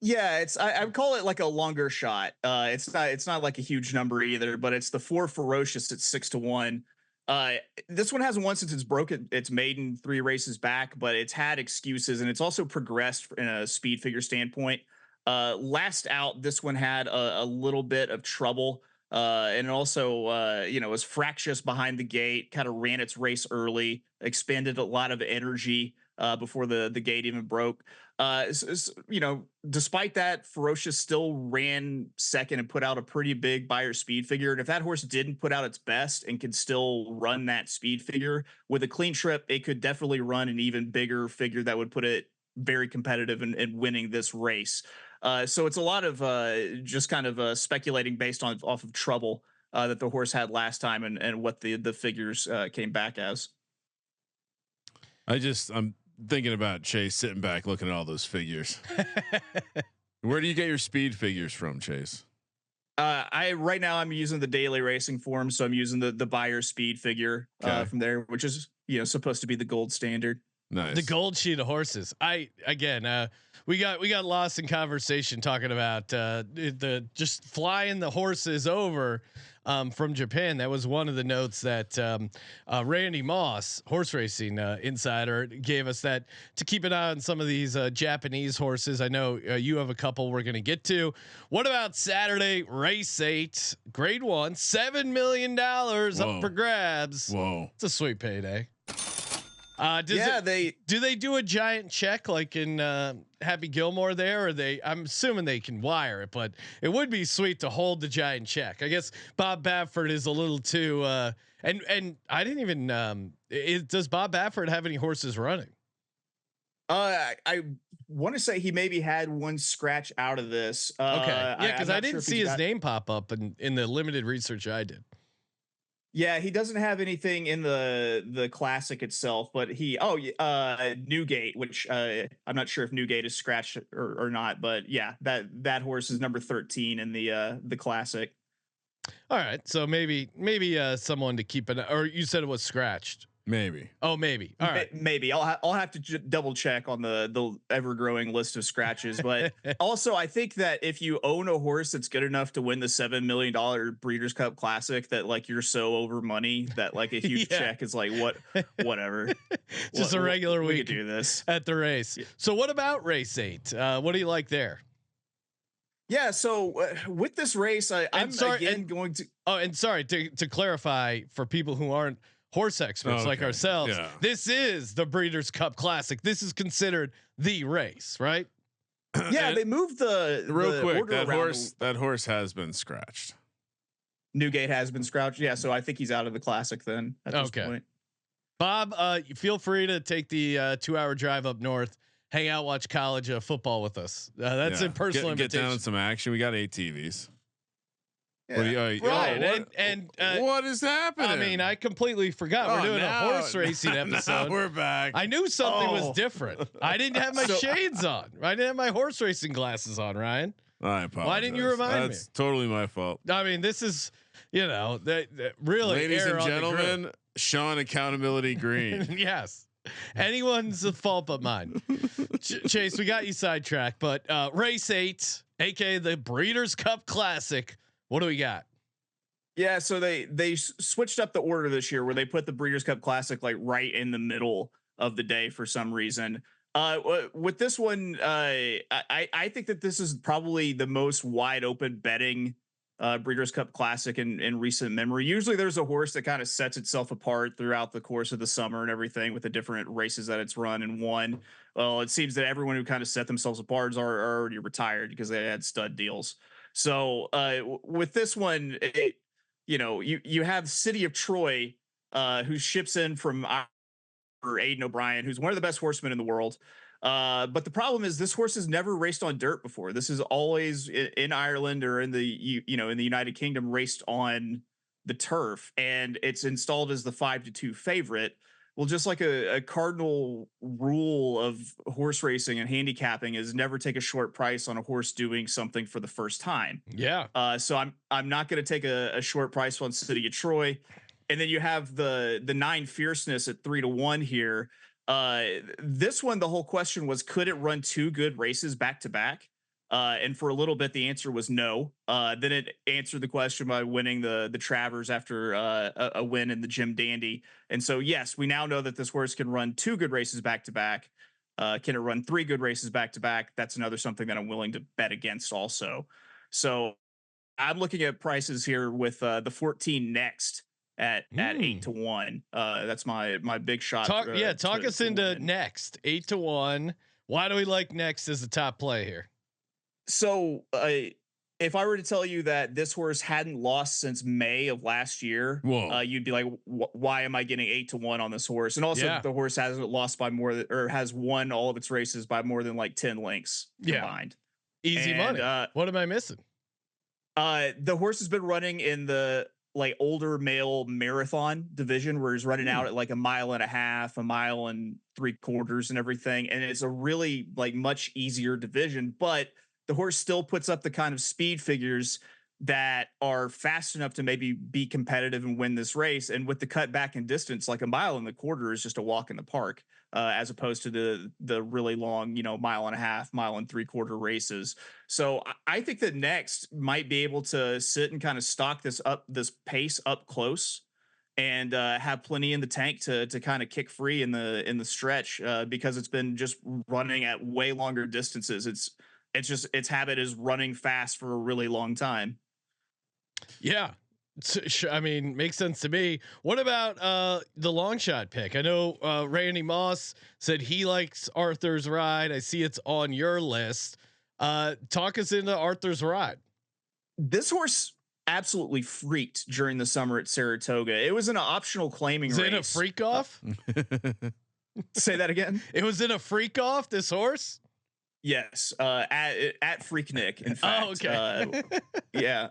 Speaker 5: Yeah, it's I would call it like a longer shot. It's not like a huge number either, but it's the 4 Ferocious at 6-1. This one hasn't won since it's broken its maiden 3 races back, but it's had excuses and it's also progressed in a speed figure standpoint. Last out, this one had a little bit of trouble. And also, was fractious behind the gate, kind of ran its race early, expended a lot of energy before the gate even broke. Despite that, Ferocious still ran second and put out a pretty big buyer speed figure. And if that horse didn't put out its best and could still run that speed figure with a clean trip, it could definitely run an even bigger figure that would put it very competitive in winning this race. So it's a lot of just kind of speculating based off of trouble that the horse had last time and what the figures came back as.
Speaker 3: I'm thinking about Chase sitting back looking at all those figures. Where do you get your speed figures from, Chase?
Speaker 5: Right now I'm using the daily racing form, so I'm using the buyer speed figure from there, which is supposed to be the gold standard.
Speaker 3: Nice.
Speaker 1: The gold sheet of horses. We got lost in conversation talking about the just flying the horses over from Japan. That was one of the notes that Randy Moss, horse racing insider, gave us, that to keep an eye on some of these Japanese horses. I know you have a couple we're going to get to. What about Saturday race 8, grade 1, $7 million up for grabs?
Speaker 3: Whoa,
Speaker 1: it's a sweet payday. Do they do a giant check like in Happy Gilmore there, or I'm assuming they can wire it, but it would be sweet to hold the giant check. I guess Bob Baffert is a little too and I didn't even does Bob Baffert have any horses running?
Speaker 5: I want to say he maybe had one scratch out of this.
Speaker 1: Okay. Yeah, because I didn't see his name pop up in the limited research I did.
Speaker 5: Yeah, he doesn't have anything in the classic itself, but Newgate, which I'm not sure if Newgate is scratched or not, but yeah, that horse is number 13 in the classic.
Speaker 1: All right, so maybe someone to keep an, or you said it was scratched.
Speaker 3: Maybe.
Speaker 1: Oh, maybe. All right.
Speaker 5: Maybe I'll have to double check on the ever growing list of scratches. But also, I think that if you own a horse that's good enough to win the $7 million Breeders' Cup Classic, that like you're so over money that like a huge check is like whatever.
Speaker 1: Just a regular week.
Speaker 5: We could do this
Speaker 1: at the race. Yeah. So what about race 8? What do you like there?
Speaker 5: Yeah, so with this race, I'm sorry,
Speaker 1: to clarify for people who aren't horse experts like ourselves, this is the Breeders' Cup Classic. This is considered the race, right?
Speaker 5: Yeah, they moved the
Speaker 3: quick. That horse has been scratched.
Speaker 5: Newgate has been scratched. Yeah, so I think he's out of the classic then at this point.
Speaker 1: Bob, feel free to take the 2-hour drive up north, hang out, watch college football with us. That's a personal invitation.
Speaker 3: Get down some action. We got ATVs. What do you,
Speaker 1: Brian,
Speaker 3: what is happening?
Speaker 1: I mean, I completely forgot we're doing a horse racing episode.
Speaker 3: We're back.
Speaker 1: I knew something was different. I didn't have my shades on. I didn't have my horse racing glasses on, Ryan.
Speaker 3: I apologize.
Speaker 1: Why didn't you remind me?
Speaker 3: That's totally my fault.
Speaker 1: I mean, this is, really,
Speaker 3: ladies and gentlemen, Sean Accountability Green.
Speaker 1: Yes. Anyone's fault but mine. Chase, we got you sidetracked, but race 8, aka the Breeders' Cup Classic. What do we got?
Speaker 5: Yeah, so they switched up the order this year where they put the Breeders' Cup Classic like right in the middle of the day for some reason. With this one, I think that this is probably the most wide open betting Breeders' Cup Classic in recent memory. Usually there's a horse that kind of sets itself apart throughout the course of the summer and everything with the different races that it's run and won. Well, it seems that everyone who kind of set themselves apart are already retired because they had stud deals. So with this one, you have City of Troy, who ships in from Aiden O'Brien, who's one of the best horsemen in the world. But the problem is this horse has never raced on dirt before. This is always in Ireland or in the in the United Kingdom raced on the turf, and it's installed as the 5-2 favorite. Well, just like a cardinal rule of horse racing and handicapping is never take a short price on a horse doing something for the first time.
Speaker 1: Yeah.
Speaker 5: So I'm not going to take a short price on City of Troy. And then you have the 9 Fierceness at 3-1 here. This one, the whole question was, could it run 2 good races back to back? And for a little bit, the answer was no. Then it answered the question by winning the Travers after a win in the Jim Dandy. And so, yes, we now know that this horse can run 2 good races back to back. Can it run 3 good races back to back? That's another something that I'm willing to bet against also. So I'm looking at prices here with the 14 Next at 8-1. That's my big shot.
Speaker 1: Talk us into Next 8-1. Why do we like Next as a top play here?
Speaker 5: So if I were to tell you that this horse hadn't lost since May of last year, you'd be like, why am I getting 8-1 on this horse? And also the horse hasn't lost by more than, or has won all of its races by more than like 10 lengths combined.
Speaker 1: Easy money. What am I missing?
Speaker 5: The horse has been running in the like older male marathon division where he's running out at like 1.5 miles, 1.75 miles and everything. And it's a really like much easier division, but the horse still puts up the kind of speed figures that are fast enough to maybe be competitive and win this race. And with the cut back in distance, like 1.25 miles is just a walk in the park, as opposed to the really long, 1.5 miles, 1.75 miles races. So I think that Next might be able to sit and kind of stock this pace up close and have plenty in the tank to kind of kick free in the stretch, because it's been just running at way longer distances. Its habit is running fast for a really long time.
Speaker 1: Yeah. I mean, makes sense to me. What about the long shot pick? I know Randy Moss said he likes Arthur's Ride. I see it's on your list. Talk us into Arthur's Ride.
Speaker 5: This horse absolutely freaked during the summer at Saratoga. It was an optional claiming race.
Speaker 1: Is it a freak off?
Speaker 5: Say that again.
Speaker 1: It was in a freak off, this horse?
Speaker 5: Yes, at Freaknik. In fact,
Speaker 1: oh, okay.
Speaker 5: Yeah.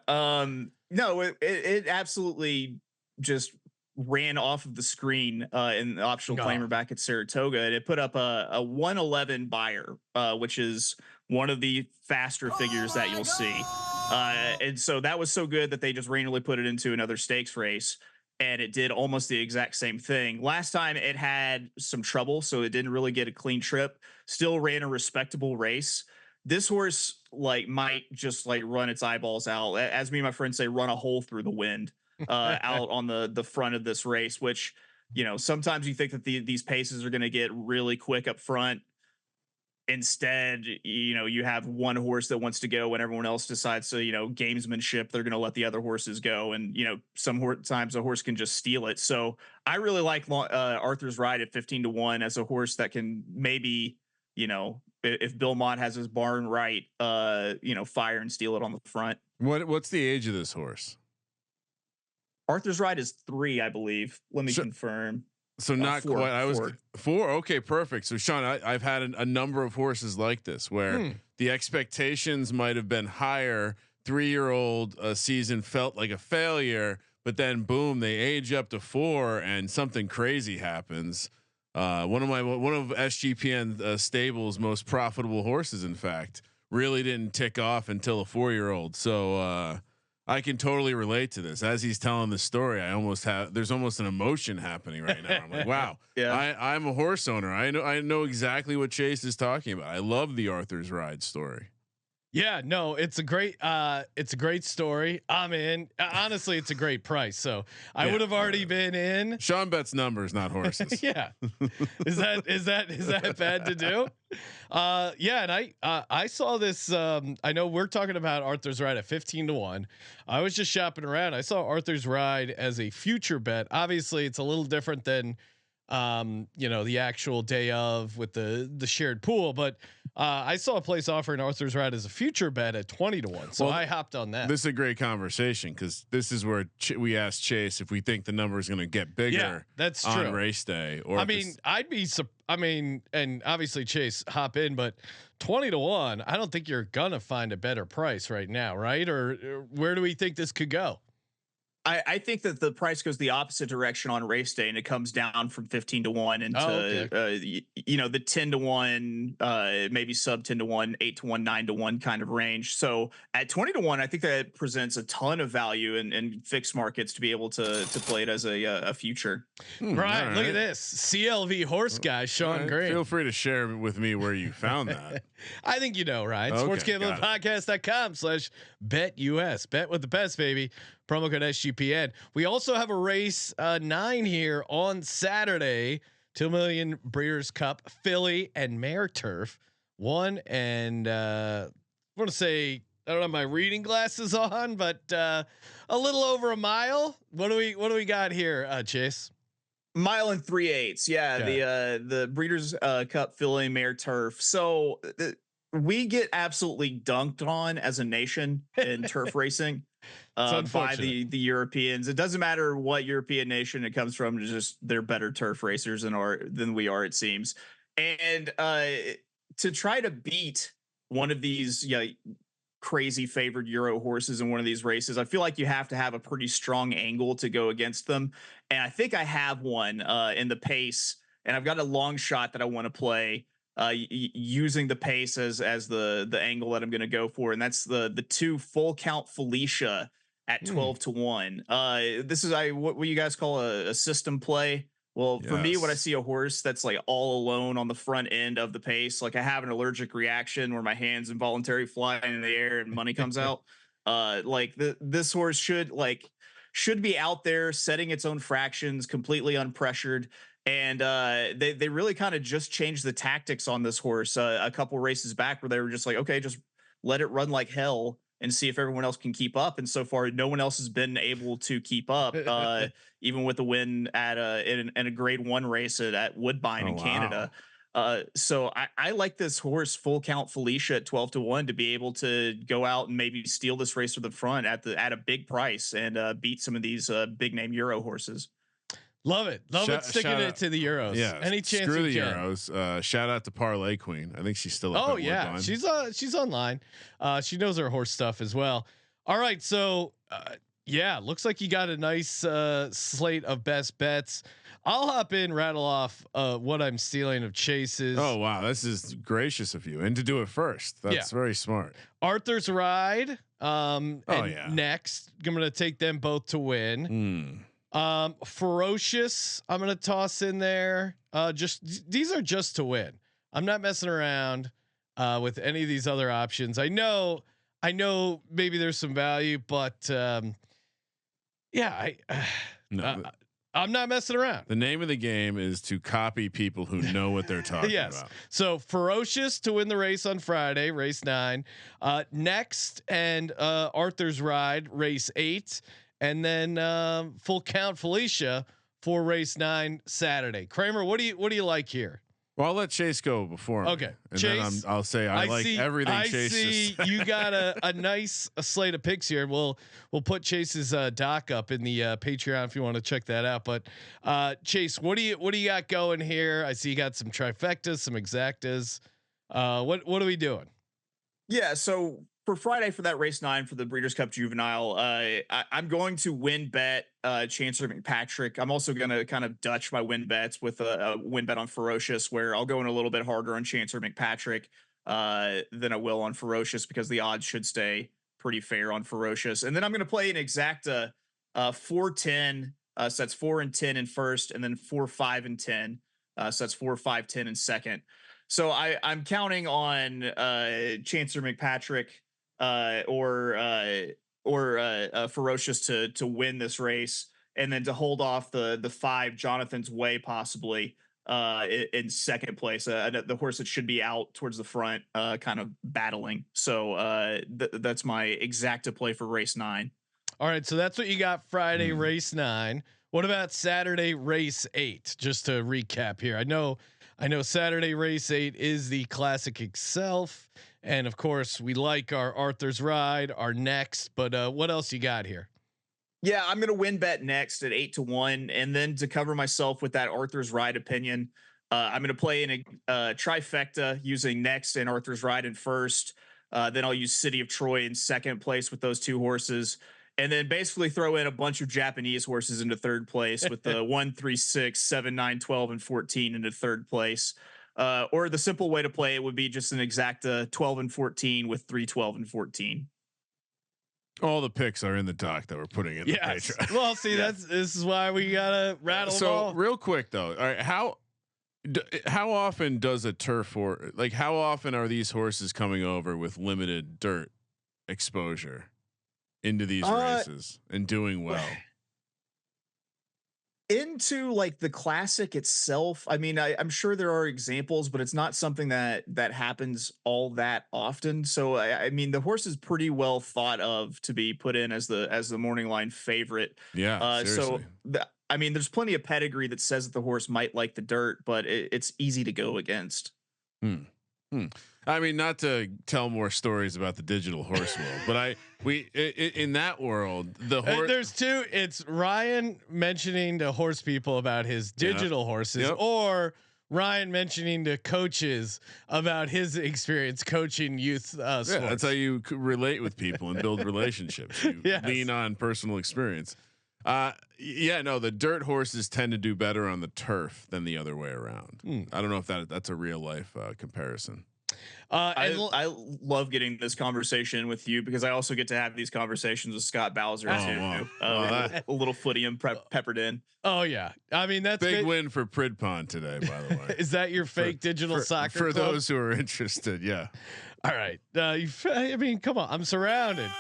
Speaker 5: No, it absolutely just ran off of the screen in the optional claimer back at Saratoga, and it put up a 111 buyer, which is one of the faster figures that you'll see. And so that was so good that they just randomly put it into another stakes race. And it did almost the exact same thing. Last time it had some trouble, so it didn't really get a clean trip. Still ran a respectable race. This horse might just run its eyeballs out, as me and my friends say, run a hole through the wind out on the front of this race. Which, sometimes you think that these paces are going to get really quick up front. Instead, you have one horse that wants to go when everyone else decides to, gamesmanship, they're going to let the other horses go. And, sometimes a horse can just steal it. So I really like Arthur's Ride at 15-1 as a horse that can maybe, if Bill Mott has his barn right, fire and steal it on the front.
Speaker 3: What's the age of this horse?
Speaker 5: Arthur's Ride is 3, I believe. Let me confirm.
Speaker 3: So not 4, quite. I was 4. Okay, perfect. So Sean, I've had a number of horses like this where the expectations might have been higher 3-year-old season felt like a failure, but then boom, they age up to 4 and something crazy happens. One of SGPN stable's most profitable horses, in fact, really didn't tick off until a 4-year-old. So I can totally relate to this. As he's telling the story, there's almost an emotion happening right now. I'm like, wow, yeah. I'm a horse owner. I know exactly what Chase is talking about. I love the Arthur's Ride story.
Speaker 1: Yeah, no, it's a great story. I'm in. Honestly, it's a great price. So I would have already been in.
Speaker 3: Sean bets numbers, not horses.
Speaker 1: Yeah. Is that bad to do? Yeah. And I saw this. I know we're talking about Arthur's Ride at 15-1. I was just shopping around. I saw Arthur's Ride as a future bet. Obviously it's a little different than, the actual day of with the shared pool, but I saw a place offering Arthur's Ride as a future bet at 20-1. So I hopped on that.
Speaker 3: This is a great conversation because this is where we asked Chase if we think the number is going to get bigger.
Speaker 1: Yeah, that's
Speaker 3: on
Speaker 1: true.
Speaker 3: Race day. Or
Speaker 1: and obviously Chase hop in, but 20-1, I don't think you're gonna find a better price right now, right? Or where do we think this could go?
Speaker 5: I think that the price goes the opposite direction on race day, and it comes down from 15-1 into the 10-1, maybe sub 10-1, 8-1, 9-1 kind of range. So at 20-1, I think that presents a ton of value in fixed markets to be able to play it as a future.
Speaker 1: Right. Look at this CLV horse guy, Sean Green.
Speaker 3: Feel free to share with me where you found that.
Speaker 1: I think right?
Speaker 3: Okay,
Speaker 1: sportsgamblingpodcast.com/betus. Bet with the best, baby. Promo code SGPN. We also have a race 9 here on Saturday. 2 Million Breeders' Cup Filly and Mare Turf. One and I want to say I don't have my reading glasses on, but a little over a mile. What do we got here, Chase?
Speaker 5: Mile and 3/8. Yeah, okay. The Breeders' Cup Filly Mare Turf. So we get absolutely dunked on as a nation in turf racing by the Europeans. It doesn't matter what European nation it comes from; it's just they're better turf racers than we are, it seems. And to try to beat one of these crazy favored Euro horses in one of these races, I feel like you have to have a pretty strong angle to go against them. And I think I have one in the pace, and I've got a long shot that I want to play using the pace as the angle that I'm going to go for. And that's the 2 Full Count Felicia at 12-1. This is what you guys call a system play. Well, for me, when I see a horse that's like all alone on the front end of the pace, like I have an allergic reaction where my hands involuntarily fly in the air and money comes out. This horse should be out there setting its own fractions, completely unpressured. And they really kind of just changed the tactics on this horse a couple races back, where they were just like, okay, just let it run like hell and see if everyone else can keep up. And so far, no one else has been able to keep up, even with the win at in a grade 1 race at Woodbine in Canada. So I like this horse Full Count Felicia at 12-1 to be able to go out and maybe steal this race to the front at a big price and beat some of these big name Euro horses.
Speaker 1: Love it. Sticking it to the Euros.
Speaker 3: Yeah.
Speaker 1: Any chance
Speaker 3: screw
Speaker 1: you
Speaker 3: the
Speaker 1: can.
Speaker 3: Euros. Shout out to Parlay Queen. I think she's still up.
Speaker 1: Oh yeah. Woodbine. She's online. She knows her horse stuff as well. All right. So looks like you got a nice slate of best bets. I'll hop in, rattle off what I'm stealing of Chase's.
Speaker 3: Oh wow. This is gracious of you. And to do it first. That's very smart.
Speaker 1: Arthur's Ride. Next, I'm gonna take them both to win. Ferocious, I'm gonna toss in there. These are just to win. I'm not messing around with any of these other options. I know maybe there's some value, but I'm not messing around.
Speaker 3: The name of the game is to copy people who know what they're talking about.
Speaker 1: So Ferocious to win the race on Friday, race 9. Next and Arthur's Ride, race 8. And then Full Count Felicia for race 9 Saturday. Kramer, what do you like here?
Speaker 3: Well, I'll let Chase go before.
Speaker 1: Okay,
Speaker 3: and
Speaker 1: Chase.
Speaker 3: Then I'll say I like everything.
Speaker 1: I
Speaker 3: Chase
Speaker 1: see you got a nice slate of picks here. We'll put Chase's doc up in the Patreon if you want to check that out. But Chase, what do you got going here? I see you got some trifectas, some exactas. What are we doing?
Speaker 5: Yeah, so for Friday for that race 9 for the Breeders' Cup Juvenile, I'm going to win bet Chancellor McPatrick. I'm also going to kind of Dutch my win bets with a win bet on Ferocious, where I'll go in a little bit harder on Chancellor McPatrick than I will on Ferocious, because the odds should stay pretty fair on Ferocious. And then I'm going to play an exacta 4-10. So that's 4 and 10 in first, and then 4, 5 and 10. So that's 4, 5, 10 in second. So I'm counting on Chancellor McPatrick or Ferocious to win this race, and then to hold off the 5 Jonathan's Way possibly in second place, the horse that should be out towards the front, kind of battling. So that's my exacta play for race 9.
Speaker 1: All right, so that's what you got Friday, race 9. What about Saturday, race 8? Just to recap here, I know Saturday, race 8 is the classic itself, and of course we like our Arthur's Ride, our next. But what else you got here?
Speaker 5: Yeah, I'm gonna win bet next at 8-1, and then to cover myself with that Arthur's Ride opinion, I'm gonna play in a trifecta using next and Arthur's Ride in first. Then I'll use City of Troy in second place with those 2 horses. And then basically throw in a bunch of Japanese horses into third place with the 1, 3, 6, 7, 9, 12, and 14 into third place. Or the simple way to play it would be just an exacta 12 and 14 with 3, 12, and 14.
Speaker 3: All the picks are in the doc that we're putting in the Patreon.
Speaker 1: Well, see, this is why we gotta rattle them all.
Speaker 3: So real quick though, all right, how often does a turf, or like how often are these horses coming over with limited dirt exposure into these races and doing well?
Speaker 5: Into like the classic itself, I mean, I'm sure there are examples, but it's not something that happens all that often. So I mean, the horse is pretty well thought of to be put in as the morning line favorite.
Speaker 3: Yeah.
Speaker 5: So I mean, there's plenty of pedigree that says that the horse might like the dirt, but it's easy to go against.
Speaker 3: I mean, not to tell more stories about the digital horse world, but in that world, the horse.
Speaker 1: There's 2. It's Ryan mentioning to horse people about his digital horses, or Ryan mentioning to coaches about his experience coaching youth sports.
Speaker 3: Yeah, that's how you relate with people and build relationships. You lean on personal experience. The dirt horses tend to do better on the turf than the other way around. I don't know if that's a real life comparison.
Speaker 5: I love getting this conversation with you, because I also get to have these conversations with Scott Bowser too. A little footium peppered in.
Speaker 1: Oh yeah, I mean that's
Speaker 3: big win for Pridpon today, by the way.
Speaker 1: Is that your fake digital soccer
Speaker 3: for
Speaker 1: club?
Speaker 3: those who are interested? Yeah.
Speaker 1: All right. I mean, come on, I'm surrounded.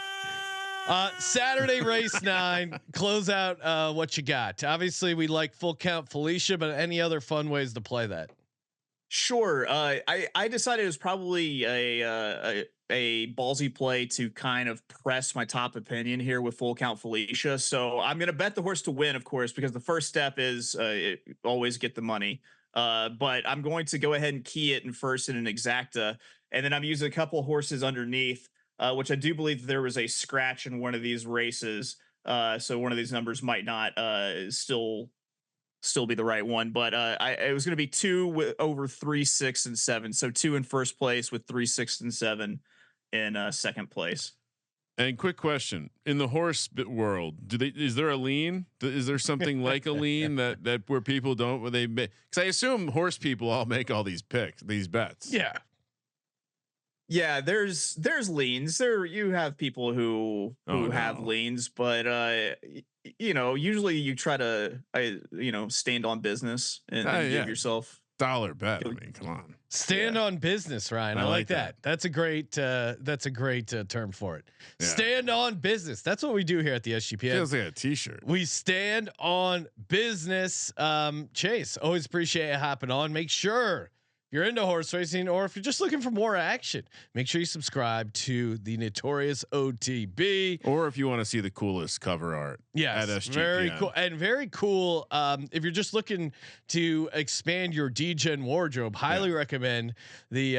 Speaker 1: Saturday race 9, close out what you got. Obviously, we like Full Count Felicia, but any other fun ways to play that?
Speaker 5: Sure. I decided it was probably a ballsy play to kind of press my top opinion here with Full Count Felicia. So I'm going to bet the horse to win, of course, because the first step is always get the money. But I'm going to go ahead and key it in first in an exacta, and then I'm using a couple horses underneath, which I do believe there was a scratch in one of these races. So one of these numbers might not still be the right one, but it was going to be 2 with over 3, 6, and 7. So 2 in first place with 3, 6, and 7 in second place.
Speaker 3: And quick question: in the horse world, is there a lean? Is there something like a lean that where people don't, where they make? Because I assume horse people all make all these bets.
Speaker 1: Yeah.
Speaker 5: Yeah, there's leans. You have people who have leans, but usually you try to stand on business and give yourself
Speaker 3: dollar bet. I mean, come on,
Speaker 1: stand on business, Ryan. I like that. That's a great term for it. Yeah. Stand on business. That's what we do here at the SGPN.
Speaker 3: Feels like a t-shirt.
Speaker 1: We stand on business. Chase, always appreciate you hopping on. Make sure you're into horse racing, or if you're just looking for more action, make sure you subscribe to the Notorious OTB.
Speaker 3: Or if you want to see the coolest cover art,
Speaker 1: yes,
Speaker 3: at SGPN.
Speaker 1: very cool. If you're just looking to expand your DGen wardrobe, highly recommend the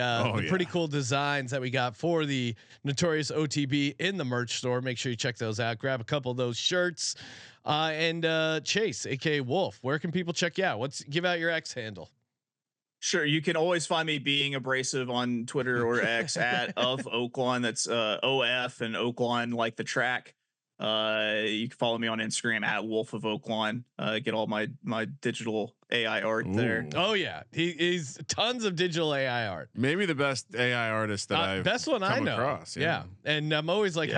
Speaker 1: pretty cool designs that we got for the Notorious OTB in the merch store. Make sure you check those out. Grab a couple of those shirts. And Chase, aka Wolf, where can people check you out? Give out your X handle?
Speaker 5: Sure. You can always find me being abrasive on Twitter or X at of Oaklawn. That's OF and Oaklawn, like the track. You can follow me on Instagram at Wolf of Oaklawn. Get all my digital AI art there.
Speaker 1: Oh yeah, he's tons of digital AI art.
Speaker 3: Maybe the best AI artist that I've
Speaker 1: best one I know.
Speaker 3: across.
Speaker 1: Yeah, and I'm always like,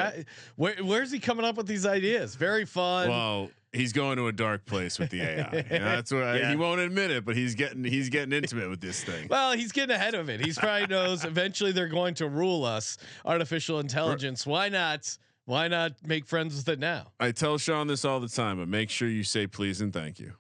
Speaker 1: where's he coming up with these ideas? Very fun.
Speaker 3: Well, he's going to a dark place with the AI. That's what he won't admit it, but he's getting intimate with this thing.
Speaker 1: Well, he's getting ahead of it. He's probably knows eventually they're going to rule us. Artificial intelligence. Why not? Why not make friends with it now?
Speaker 3: I tell Sean this all the time, but make sure you say please and thank you.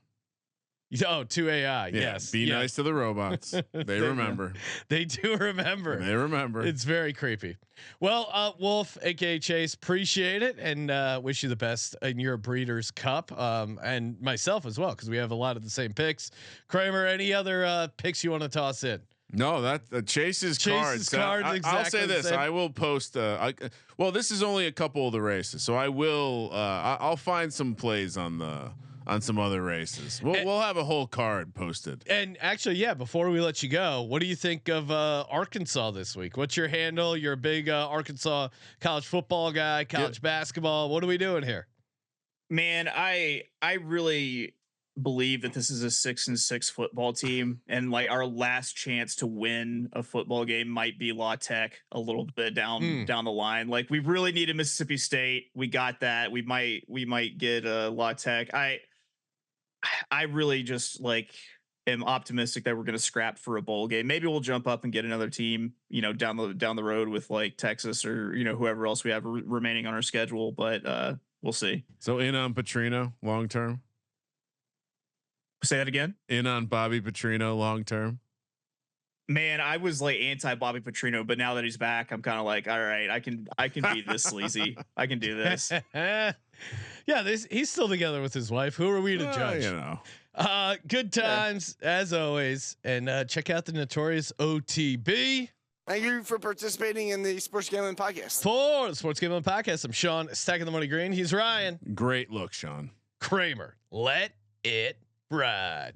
Speaker 1: Oh, to AI.
Speaker 3: Yeah,
Speaker 1: Yes.
Speaker 3: Be nice to the robots. They remember.
Speaker 1: They do remember.
Speaker 3: They remember.
Speaker 1: It's very creepy. Well, Wolf, aka Chase, appreciate it and wish you the best in your Breeders' Cup, and myself as well, because we have a lot of the same picks. Kramer, any other picks you want to toss in?
Speaker 3: No, that Chase's cards.
Speaker 1: Exactly
Speaker 3: I'll say this: I will post. Well, this is only a couple of the races, so I will. I'll find some plays on some other races. We'll have a whole card posted.
Speaker 1: And actually, yeah, before we let you go, what do you think of Arkansas this week? What's your handle? You're a big Arkansas college football guy, college basketball. What are we doing here?
Speaker 5: Man, I really believe that this is a 6-6 football team, and like our last chance to win a football game might be La Tech a little bit down the line. Like we really need a Mississippi State. We got that. We might get La Tech. I really just like am optimistic that we're going to scrap for a bowl game. Maybe we'll jump up and get another team, down the road with like Texas or whoever else we have remaining on our schedule. But we'll see.
Speaker 3: So in on Petrino long term.
Speaker 5: Say that again.
Speaker 3: In on Bobby Petrino long term.
Speaker 5: Man, I was like anti Bobby Petrino, but now that he's back, I'm kind of like, all right, I can be this sleazy. I can do this.
Speaker 1: Yeah, he's still together with his wife. Who are we to judge? Good times as always, and check out the Notorious OTB.
Speaker 6: Thank you for participating in the Sports Gambling Podcast.
Speaker 1: For the Sports Gambling Podcast, I'm Sean, stacking the money green. He's Ryan.
Speaker 3: Great look, Sean.
Speaker 1: Kramer. Let it ride.